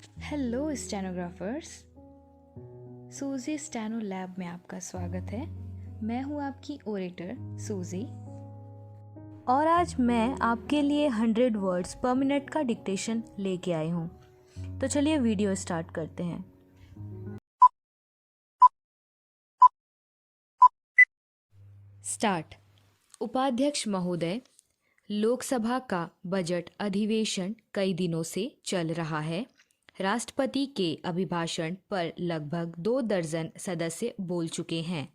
Hello stenographers. सूजी steno lab में आपका स्वागत है। मैं हूं आपकी ओरेटर सूजी और आज मैं आपके लिए 100 वर्ड्स पर मिनट का डिक्टेशन लेके आई हूं। तो चलिए वीडियो स्टार्ट करते हैं। स्टार्ट। उपाध्यक्ष महोदय, लोकसभा का बजट अधिवेशन कई दिनों से चल रहा है। राष्ट्रपति के अभिभाषण पर लगभग 2 दर्जन सदस्य बोल चुके हैं।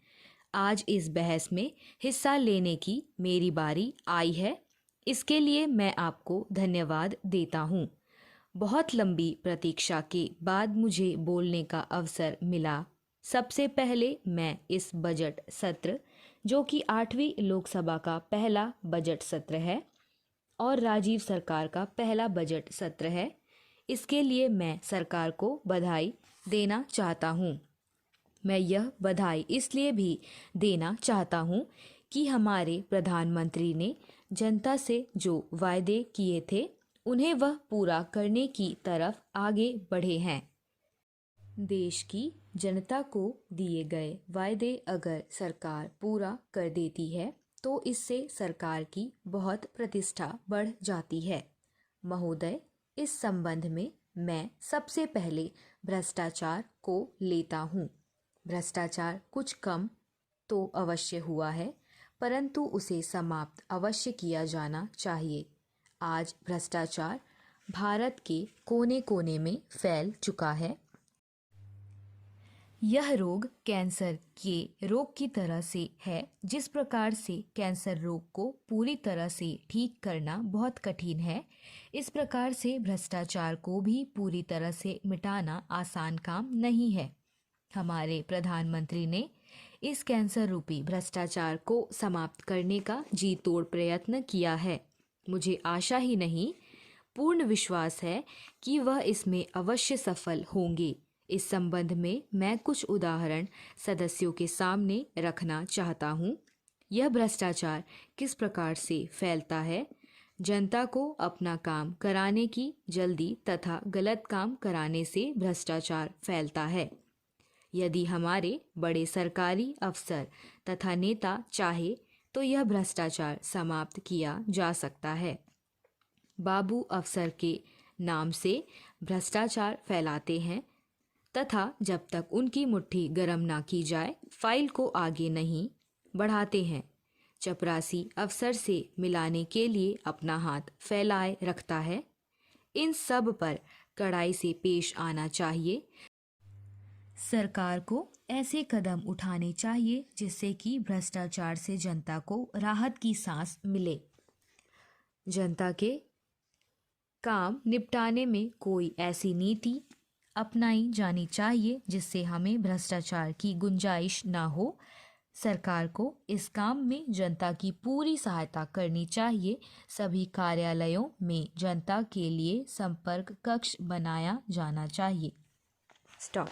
आज इस बहस में हिस्सा लेने की मेरी बारी आई है। इसके लिए मैं आपको धन्यवाद देता हूँ। बहुत लंबी प्रतीक्षा के बाद मुझे बोलने का अवसर मिला। सबसे पहले मैं इस बजट सत्र, जो कि 8वीं लोकसभा का पहला बजट सत्र है और राजीव सरकार का पहला बजट सत्र है, इसके लिए मैं सरकार को बधाई देना चाहता हूँ। मैं यह बधाई इसलिए भी देना चाहता हूँ कि हमारे प्रधानमंत्री ने जनता से जो वायदे किए थे उन्हें वह पूरा करने की तरफ आगे बढ़े हैं। देश की जनता को दिए गए वायदे अगर सरकार पूरा कर देती है तो इससे सरकार की बहुत प्रतिष्ठा बढ़ जाती है। महोदय, इस संबंध में मैं सबसे पहले भ्रष्टाचार को लेता हूँ। भ्रष्टाचार कुछ कम तो अवश्य हुआ है, परंतु उसे समाप्त अवश्य किया जाना चाहिए। आज भ्रष्टाचार भारत के कोने कोने में फैल चुका है। यह रोग कैंसर के रोग की तरह से है। जिस प्रकार से कैंसर रोग को पूरी तरह से ठीक करना बहुत कठिन है, इस प्रकार से भ्रष्टाचार को भी पूरी तरह से मिटाना आसान काम नहीं है। हमारे प्रधानमंत्री ने इस कैंसर रूपी भ्रष्टाचार को समाप्त करने का जी तोड़ प्रयत्न किया है। मुझे आशा ही नहीं, पूर्ण विश्वास है कि वह इसमें अवश्य सफल होंगे। इस संबंध में मैं कुछ उदाहरण सदस्यों के सामने रखना चाहता हूँ। यह भ्रष्टाचार किस प्रकार से फैलता है। जनता को अपना काम कराने की जल्दी तथा गलत काम कराने से भ्रष्टाचार फैलता है। यदि हमारे बड़े सरकारी अफसर तथा नेता चाहे तो यह भ्रष्टाचार समाप्त किया जा सकता है। बाबू अफसर के नाम से भ्रष्टाचार फैलाते हैं तथा जब तक उनकी मुट्ठी गर्म ना की जाए फाइल को आगे नहीं बढ़ाते हैं। चपरासी अफसर से मिलाने के लिए अपना हाथ फैलाए रखता है। इन सब पर कड़ाई से पेश आना चाहिए। सरकार को ऐसे कदम उठाने चाहिए जिससे कि भ्रष्टाचार से जनता को राहत की सांस मिले। जनता के काम निपटाने में कोई ऐसी नीति अपनाई जानी चाहिए जिससे हमें भ्रष्टाचार की गुंजाइश ना हो। सरकार को इस काम में जनता की पूरी सहायता करनी चाहिए। सभी कार्यालयों में जनता के लिए संपर्क कक्ष बनाया जाना चाहिए। स्टॉप।